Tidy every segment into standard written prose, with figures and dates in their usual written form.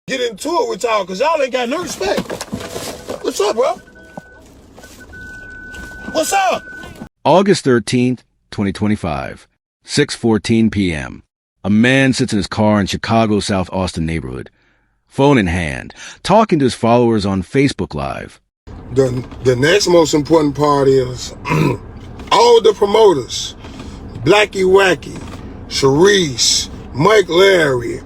get into it with y'all because y'all ain't got no respect. What's up, bro? What's up? August 13th, 2025, 6:14 p.m. A man sits in his car in Chicago's South Austin neighborhood, phone in hand, talking to his followers on Facebook Live. The next most important part is all the promoters, Blacky Wacky, Sharice, Mike Larry,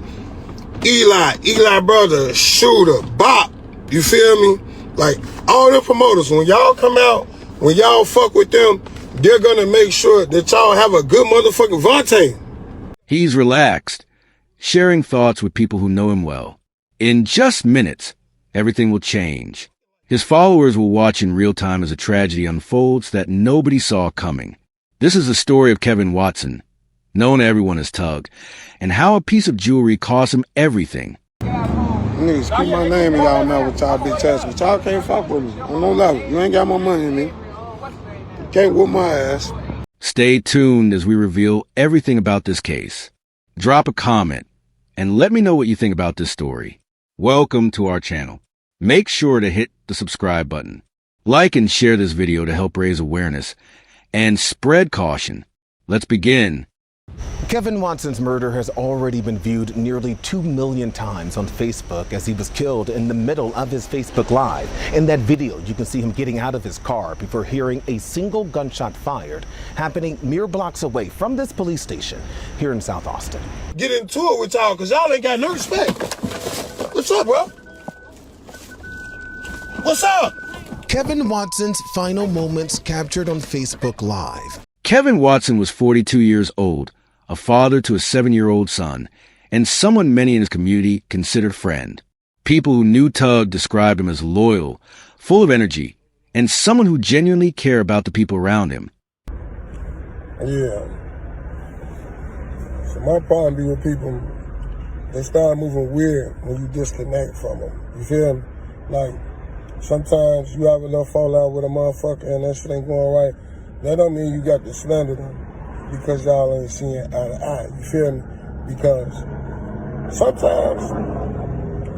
Eli brother, Shooter, Bop, you feel me? Like, all the promoters, when y'all come out, when y'all fuck with them, they're gonna make sure that y'all have a good motherfucking Vontae. He's relaxed, sharing thoughts with people who know him well. In just minutes, everything will change. His followers will watch in real time as a tragedy unfolds that nobody saw coming. This is the story of Kevin Watson, known to everyone as Tugg, and how a piece of jewelry cost him everything. Niggas keep my name in y'all mouth with y'all bitch ass, but y'all can't fuck with me on no level. You ain't got more money than me. You can't whoop my ass. Stay tuned as we reveal everything about this case. Drop a comment and let me know what you think about this story. Welcome to our channel. Make sure to hit the subscribe button. Like and share this video to help raise awareness and spread caution. Let's begin. Kevin Watson's murder has already been viewed nearly 2 million times on Facebook as he was killed in the middle of his Facebook Live. In that video, you can see him getting out of his car before hearing a single gunshot fired, happening mere blocks away from this police station here in South Austin. Get into it with y'all because y'all ain't got no respect. What's up, bro? What's up? Kevin Watson's final moments captured on Facebook Live. Kevin Watson was 42 years old, a father to a 7-year-old son, and someone many in his community considered friend. People who knew Tugg described him as loyal, full of energy, and someone who genuinely cared about the people around him. Yeah. So my problem be with people, they start moving weird when you disconnect from them. You feel me? Like, sometimes you have a little fallout with a motherfucker and that shit ain't going right. That don't mean you got to slander them because y'all ain't seeing eye to eye. You feel me? Because sometimes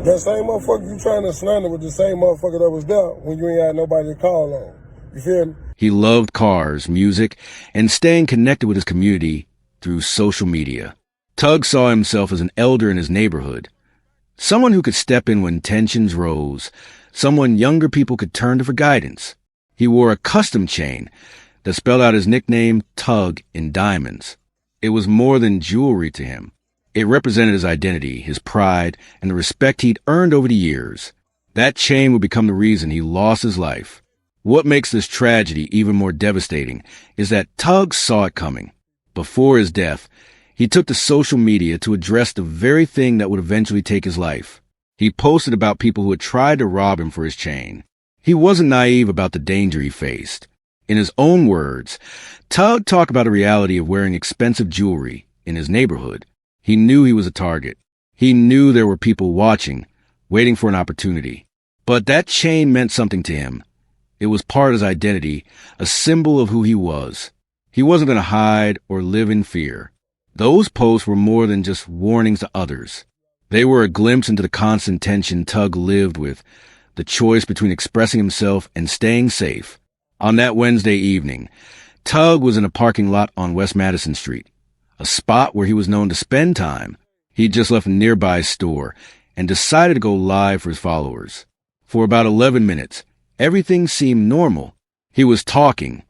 that same motherfucker you trying to slander with the same motherfucker that was there when you ain't had nobody to call on. You feel me? He loved cars, music, and staying connected with his community through social media. Tugg saw himself as an elder in his neighborhood, someone who could step in when tensions rose, someone younger people could turn to for guidance. He wore a custom chain that spelled out his nickname, Tugg, in diamonds. It was more than jewelry to him. It represented his identity, his pride, and the respect he'd earned over the years. That chain would become the reason he lost his life. What makes this tragedy even more devastating is that Tugg saw it coming. Before his death, he took to social media to address the very thing that would eventually take his life. He posted about people who had tried to rob him for his chain. He wasn't naive about the danger he faced. In his own words, Tugg talked about the reality of wearing expensive jewelry in his neighborhood. He knew he was a target. He knew there were people watching, waiting for an opportunity. But that chain meant something to him. It was part of his identity, a symbol of who he was. He wasn't going to hide or live in fear. Those posts were more than just warnings to others. They were a glimpse into the constant tension Tugg lived with, the choice between expressing himself and staying safe. On that Wednesday evening, Tugg was in a parking lot on West Madison Street, a spot where he was known to spend time. He'd just left a nearby store and decided to go live for his followers. For about 11 minutes, everything seemed normal. He was talking,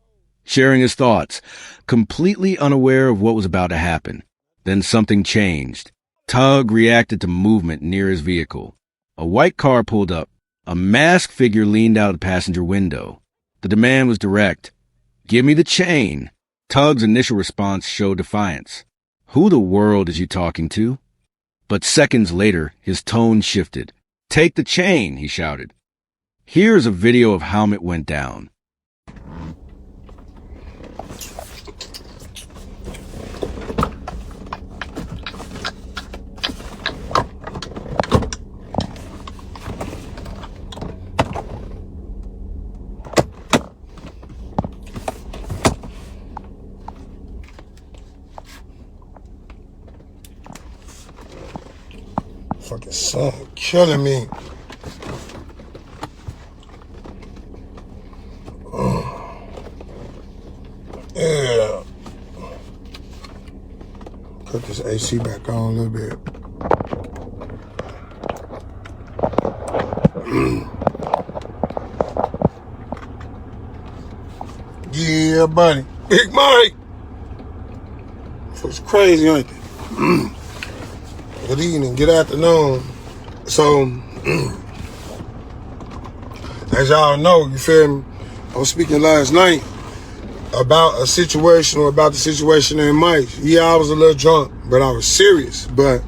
sharing his thoughts, completely unaware of what was about to happen. Then something changed. Tugg reacted to movement near his vehicle. A white car pulled up. A masked figure leaned out of the passenger window. The demand was direct. "Give me the chain." Tugg's initial response showed defiance. "Who the world is you talking to?" But seconds later, his tone shifted. "Take the chain," he shouted. Here's a video of how it went down. Fucking son, killing me. Yeah. Put this AC back on a little bit. Yeah, buddy. Big Mike. It's crazy, ain't it? Good evening, good afternoon. So, as y'all know, you feel me? I was speaking last night about a situation, or about the situation in Mike. Yeah, I was a little drunk, but I was serious. But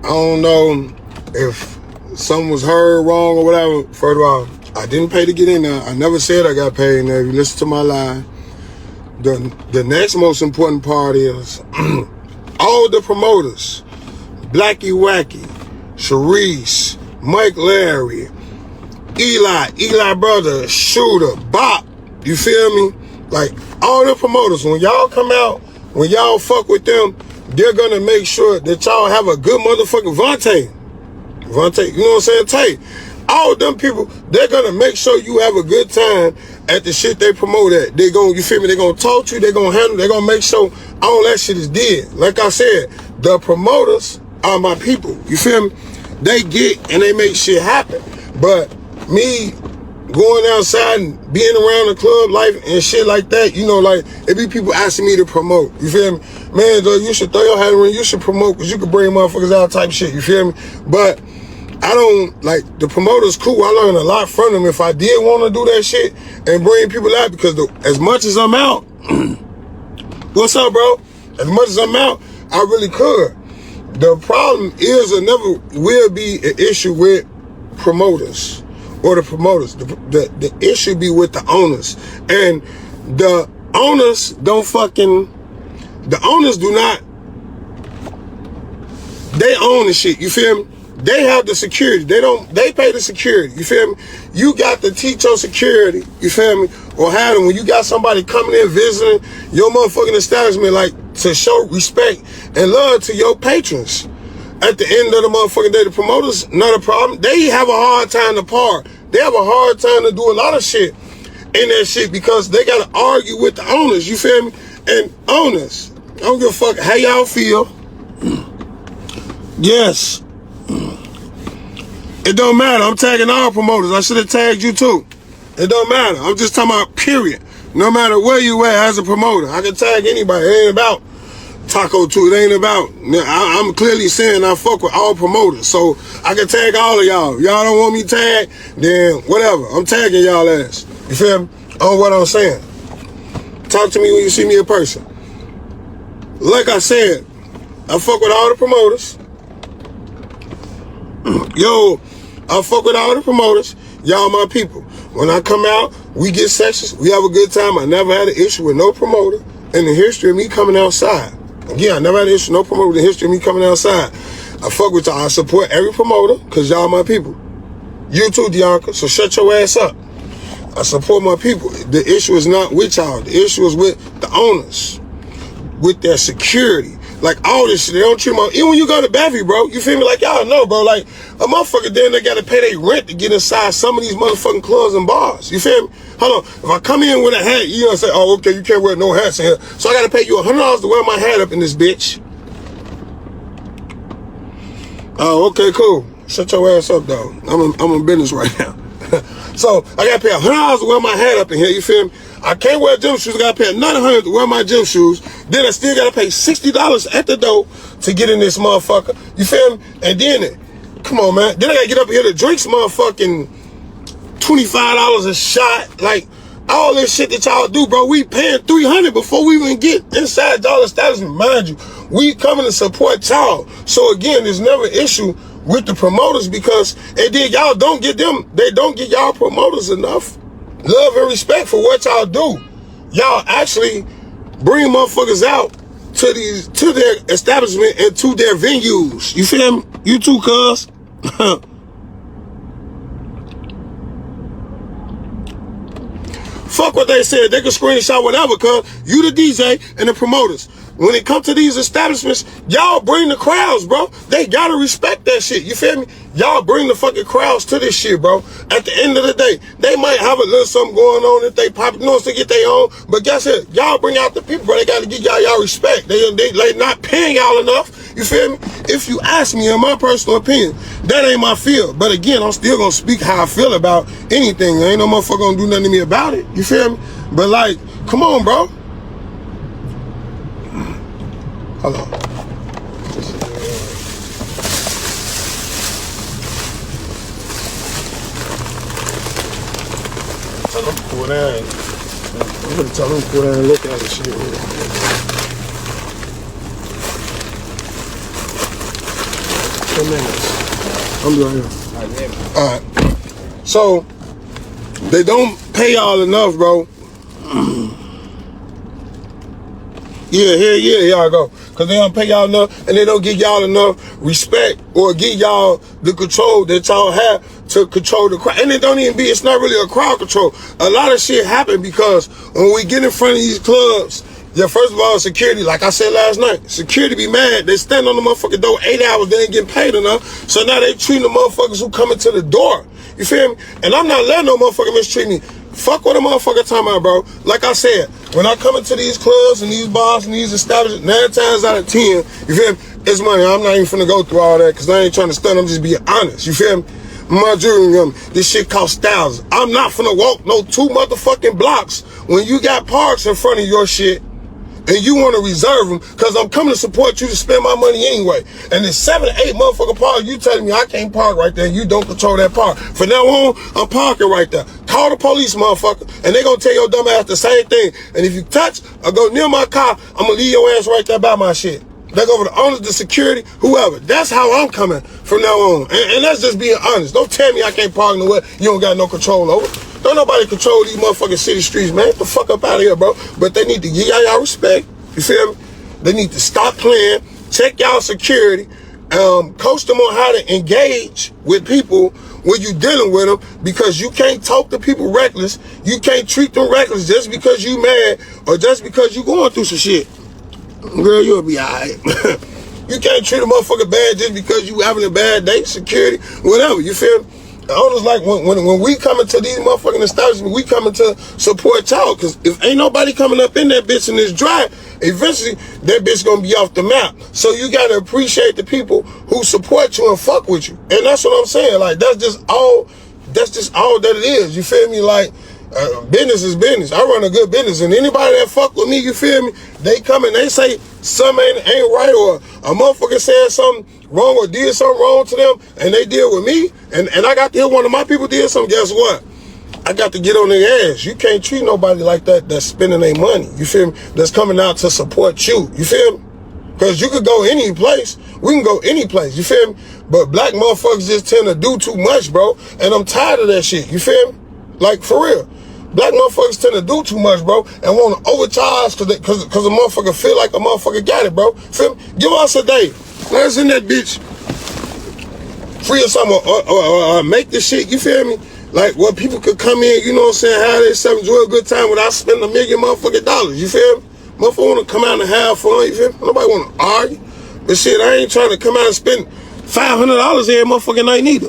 I don't know if something was heard wrong or whatever. First of all, I didn't pay to get in there. I never said I got paid in there. If you listen to my line. The next most important part is all the promoters, Blacky Wacky, Sharice, Mike Larry, Eli brother, Shooter, Bop, you feel me? Like, all the promoters, when y'all come out, when y'all fuck with them, they're gonna make sure that y'all have a good motherfucking Vontae, you know what I'm saying? Tay. All them people, they're gonna make sure you have a good time at the shit they promote at. They gonna, you feel me? They gonna talk to you, they gonna handle, they gonna make sure all that shit is dead. Like I said, the promoters are my people. You feel me? They get and they make shit happen. But me going outside and being around the club life and shit like that, you know, like, it be people asking me to promote. You feel me? Man, though, you should throw your hat around, you should promote, because you can bring motherfuckers out type shit. You feel me? But I don't, like, the promoter's cool. I learned a lot from them. If I did want to do that shit and bring people out, because as much as I'm out, what's up, bro? As much as I'm out, I really could. The problem is, or never will be, an issue with promoters or the promoters. The issue be with the owners. And the owners don't fucking, the owners do not, they own the shit, you feel me? They have the security. They pay the security. You feel me? You got to teach your security. You feel me? Or have them when you got somebody coming in visiting your motherfucking establishment, like, to show respect and love to your patrons. At the end of the motherfucking day, the promoters, not a problem. They have a hard time to park. They have a hard time to do a lot of shit in that shit because they got to argue with the owners. You feel me? And owners, I don't give a fuck how y'all feel. Yes. It don't matter. I'm tagging all promoters. I should have tagged you too. It don't matter. I'm just talking about period. No matter where you at as a promoter, I can tag anybody. It ain't about Taco too. It ain't about. I'm clearly saying I fuck with all promoters, so I can tag all of y'all. Y'all don't want me tagged, then whatever. I'm tagging y'all ass. You feel me? On what I'm saying. Talk to me when you see me in person. Like I said, I fuck with all the promoters. Yo, I fuck with all the promoters. Y'all my people. When I come out, we get sessions. We have a good time. I never had an issue with no promoter in the history of me coming outside. Again, I never had an issue with no promoter in the history of me coming outside. I fuck with y'all. I support every promoter because y'all my people. You too, Dianca, so shut your ass up. I support my people. The issue is not with y'all. The issue is with the owners, with their security. Like, all this shit, they don't treat them. Even when you go to Bevy, bro, you feel me? Like, y'all know, bro, like, a motherfucker then they gotta pay their rent to get inside some of these motherfucking clubs and bars. You feel me? Hold on. If I come in with a hat, you gonna say, oh, okay, you can't wear no hats in here. So I gotta pay you $100 to wear my hat up in this bitch. Oh, okay, cool. Shut your ass up, though. I'm in business right now. So I gotta pay $100 to wear my hat up in here, you feel me? I can't wear gym shoes. I gotta pay another $100 to wear my gym shoes. Then I still gotta pay $60 at the door to get in this motherfucker. You feel me? And then, come on, man. Then I gotta get up here to drink some motherfucking $25 a shot. Like, all this shit that y'all do, bro. We paying $300 before we even get inside y'all establishment. Mind you, we coming to support y'all. So again, there's never an issue with the promoters because, and then y'all don't get them, they don't get y'all promoters enough love and respect for what y'all do. Y'all actually bring motherfuckers out to their establishment and to their venues. You feel me? You too, cuz. Fuck what they said. They can screenshot whatever, cuz. You the DJ and the promoters. when it comes to these establishments, y'all bring the crowds, bro. They gotta respect that shit. You feel me? Y'all bring the fucking crowds to this shit, bro. At the end of the day, they might have a little something going on if they pop, to get their own. But guess what? Y'all bring out the people, bro. They gotta give y'all respect. They not paying y'all enough. You feel me? If you ask me, in my personal opinion, that ain't my field. But again, I'm still gonna speak how I feel about anything. There ain't no motherfucker gonna do nothing to me about it. You feel me? But like, come on, bro. Hold on. Tell them to pull down. I'm gonna tell them to pull down and look at the shit. 10 minutes. I'm right here. Alright. So, they don't pay y'all enough, bro. Here y'all go. Because they don't pay y'all enough, and they don't give y'all enough respect or give y'all the control that y'all have to control the crowd. And it don't even be, it's not really a crowd control. A lot of shit happen because when we get in front of these clubs, yeah, first of all, security, like I said last night, security be mad. They stand on the motherfucking door 8 hours, they ain't getting paid enough. So now they treating the motherfuckers who come into the door. You feel me? And I'm not letting no motherfucker mistreat me. Fuck what a motherfucker talking about, bro. Like I said, when I come into these clubs and these bars and these establishments, 9 times out of 10, you feel me? It's money. I'm not even finna go through all that because I ain't trying to stun. I'm just being honest. You feel me? My jewelry, this shit costs thousands. I'm not finna walk no 2 motherfucking blocks when you got parks in front of your shit and you want to reserve them because I'm coming to support you to spend my money anyway. And there's 7 or 8 motherfucking parks. You telling me I can't park right there and you don't control that park. From now on, I'm parking right there. Call the police, motherfucker, and they gonna tell your dumb ass the same thing. And if you touch or go near my car, I'm gonna leave your ass right there by my shit. They go over the owners, the security, whoever. That's how I'm coming from now on. And that's just being honest. Don't tell me I can't park nowhere you don't got no control over. Don't nobody control these motherfucking city streets, man. Get the fuck up out of here, bro. But they need to give y'all respect. You feel me? They need to stop playing. Check y'all security. Coach them on how to engage with people when you dealing with them, because you can't talk to people reckless. You can't treat them reckless just because you mad or just because you going through some shit. Girl, you'll be alright. You can't treat a motherfucker bad just because you having a bad day, security, whatever. You feel me? I was like, when we come into these motherfucking establishments, we coming to support y'all. Because if ain't nobody coming up in that bitch and it's dry, eventually that bitch gonna be off the map. So you gotta appreciate the people who support you and fuck with you. And that's what I'm saying. Like, that's just all that it is. You feel me? Like, business is business. I run a good business, and anybody that fuck with me, you feel me, they come and they say something ain't right, or a motherfucker said something wrong or did something wrong to them, and they deal with me, and I got to hear one of my people did something. Guess what? I got to get on their ass. You can't treat nobody like that that's spending their money, you feel me, that's coming out to support you, you feel me? Because you could go any place. We can go any place, you feel me? But black motherfuckers just tend to do too much, bro, and I'm tired of that shit, you feel me? Like, for real. Black motherfuckers tend to do too much, bro, and want to overcharge because a motherfucker feel like a motherfucker got it, bro. Feel me? Give us a day. Let's in that bitch. Free or something, or make this shit, you feel me? Like, where people could come in, you know what I'm saying, have themselves, enjoy a good time without spending $1 million motherfucking dollars, you feel me? Motherfucker want to come out and have fun, you feel me? Nobody want to argue. But shit, I ain't trying to come out and spend $500 every motherfucking night neither.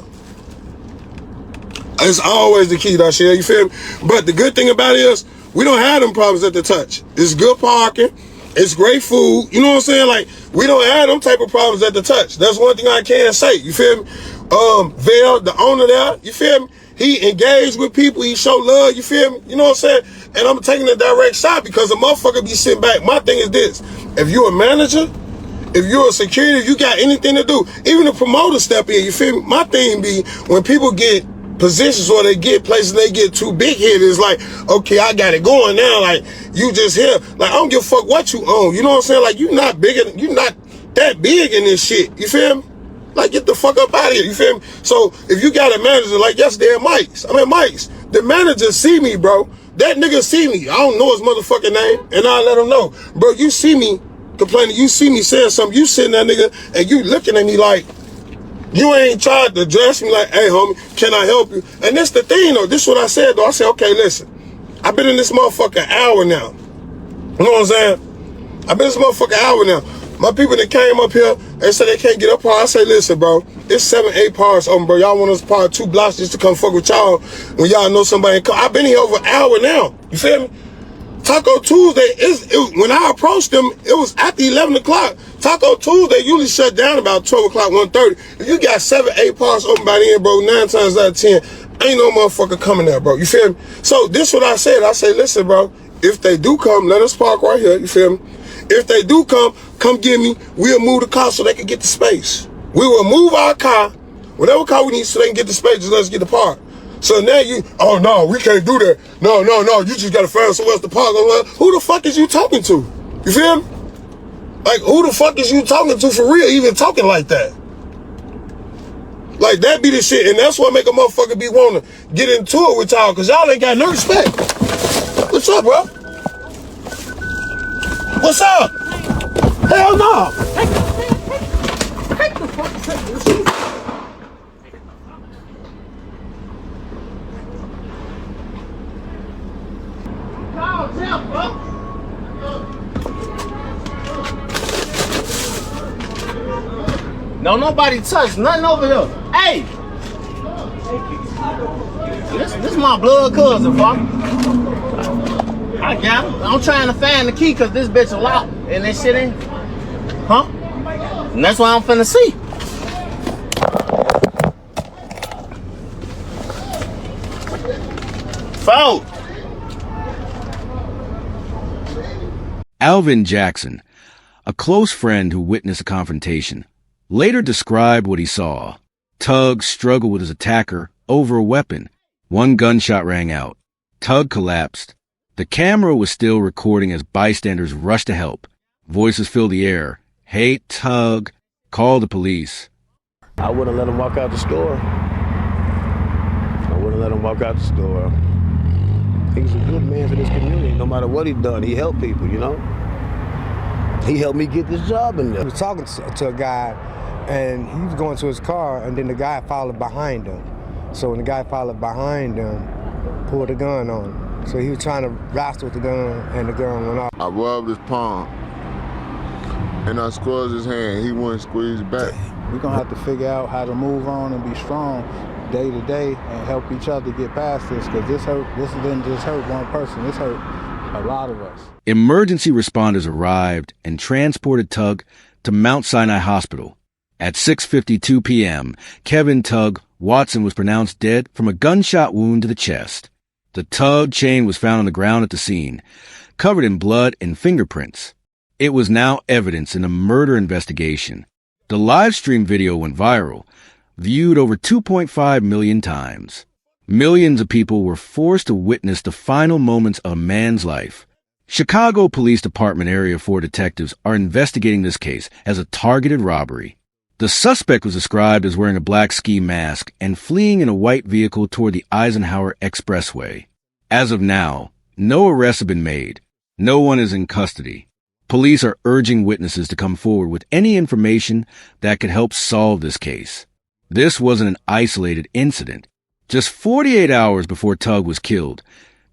It's always the key, that shit, you feel me? But the good thing about it is, we don't have them problems at the touch. It's good parking. It's great food. You know what I'm saying? Like, we don't have them type of problems at the touch. That's one thing I can say. You feel me? Vail, the owner there, you feel me? He engaged with people. He showed love. You feel me? You know what I'm saying? And I'm taking a direct shot because a motherfucker be sitting back. My thing is this. If you're a manager, if you're a security, if you got anything to do, even the promoter step in, you feel me? My thing be when people get positions or they get places, they get too big headed. It's like, okay, I got it going now. Like, you just here. Like, I don't give a fuck what you own. You know what I'm saying? Like, you not that big in this shit. You feel me? Like, get the fuck up out of here. You feel me? So, if you got a manager like yesterday at Mike's, the manager see me, bro. That nigga see me. I don't know his motherfucking name, and I let him know. Bro, you see me complaining. You see me saying something. You sitting there, nigga, and you looking at me like, you ain't tried to address me like, hey, homie, can I help you? And this the thing, though. This is what I said, though. I said, okay, listen. I've been in this motherfucker an hour now. You know what I'm saying? I've been this motherfucking hour now. My people that came up here, they said they can't get up here. I say, listen, bro, it's 7, 8 parts open, bro. Y'all want us to park 2 blocks just to come fuck with y'all when y'all know somebody come. I've been here over an hour now. You feel me? Taco Tuesday, when I approached them, it was after 11 o'clock. Taco Tuesday usually shut down about 12 o'clock, 1:30. If you got 7, 8 parts open by then, bro, 9 times out of 10, ain't no motherfucker coming there, bro. You feel me? So this what I said. I say, listen, bro, if they do come, let us park right here. You feel me? If they do come get me. We'll move the car so they can get the space. We will move our car, whatever car we need so they can get the space, just let us get the park. So now oh no, we can't do that. No, you just gotta find somewhere else to park. Who the fuck is you talking to? You feel me? Like, who the fuck is you talking to for real, even talking like that? Like, that be the shit, and that's what make a motherfucker be wanting to get into it with y'all, because y'all ain't got no respect. What's up, bro? What's up? Hell no! Take the fucking shit. Call Jeff, bro. No, nobody touched nothing over here. Hey! This is my blood cousin, fuck. I got him. I'm trying to find the key because this bitch is locked and this shit ain't. Huh? And that's why I'm finna see. Foul! Alvin Jackson, a close friend who witnessed a confrontation, later described what he saw. Tugg struggled with his attacker over a weapon. One gunshot rang out. Tugg collapsed. The camera was still recording as bystanders rushed to help. Voices filled the air. "Hey, Tugg, call the police." I wouldn't let him walk out the store. He's a good man for this community. No matter what he done, he helped people, you know? He helped me get this job in there. He was talking to a guy, and he was going to his car, and then the guy followed behind him. So when the guy followed behind him, pulled a gun on him. So he was trying to wrestle with the gun, and the gun went off. I rubbed his palm, and I squeezed his hand. He wouldn't squeeze back. We're gonna have to figure out how to move on and be strong day to day and help each other get past this, because this didn't just hurt one person, this hurt a lot of us. Emergency responders arrived and transported Tugg to Mount Sinai Hospital. At 6:52 p.m., Kevin Tugg Watson was pronounced dead from a gunshot wound to the chest. The Tugg chain was found on the ground at the scene, covered in blood and fingerprints. It was now evidence in a murder investigation. The live stream video went viral, viewed over 2.5 million times. Millions of people were forced to witness the final moments of a man's life. Chicago Police Department Area 4 detectives are investigating this case as a targeted robbery. The suspect was described as wearing a black ski mask and fleeing in a white vehicle toward the Eisenhower Expressway. As of now, no arrests have been made. No one is in custody. Police are urging witnesses to come forward with any information that could help solve this case. This wasn't an isolated incident. Just 48 hours before Tugg was killed,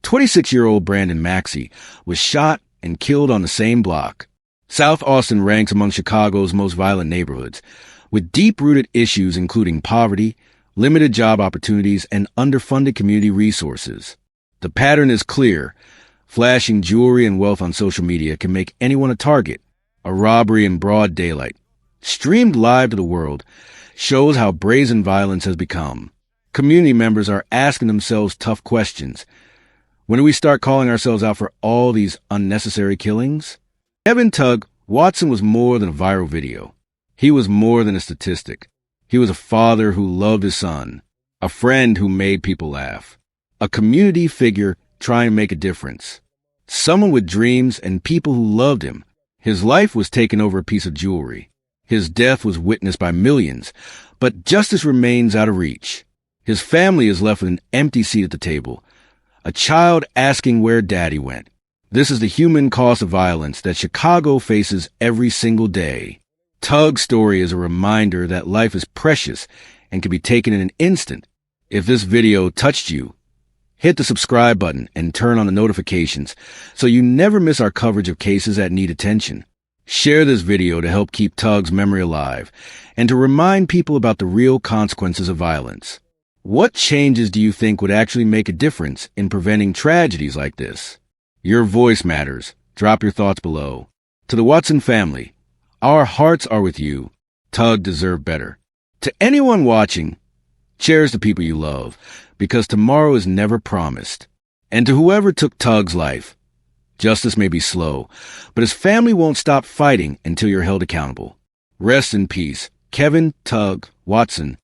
26-year-old Brandon Maxey was shot and killed on the same block. South Austin ranks among Chicago's most violent neighborhoods, with deep-rooted issues including poverty, limited job opportunities, and underfunded community resources. The pattern is clear. Flashing jewelry and wealth on social media can make anyone a target. A robbery in broad daylight, streamed live to the world, shows how brazen violence has become. Community members are asking themselves tough questions. When do we start calling ourselves out for all these unnecessary killings? Kevin Tugg Watson was more than a viral video. He was more than a statistic. He was a father who loved his son, a friend who made people laugh, a community figure trying to make a difference, someone with dreams and people who loved him. His life was taken over a piece of jewelry. His death was witnessed by millions, but justice remains out of reach. His family is left with an empty seat at the table, a child asking where daddy went. This is the human cost of violence that Chicago faces every single day. Tugg's story is a reminder that life is precious and can be taken in an instant. If this video touched you, Hit the subscribe button and turn on the notifications so you never miss our coverage of cases that need attention. Share this video to help keep Tugg's memory alive and to remind people about the real consequences of violence. What changes do you think would actually make a difference in preventing tragedies like this? Your voice matters. Drop your thoughts below. To the Watson family, our hearts are with you. Tugg deserved better. To anyone watching, cherish the people you love, because tomorrow is never promised. And to whoever took Tugg's life, justice may be slow, but his family won't stop fighting until you're held accountable. Rest in peace, Kevin Tugg Watson,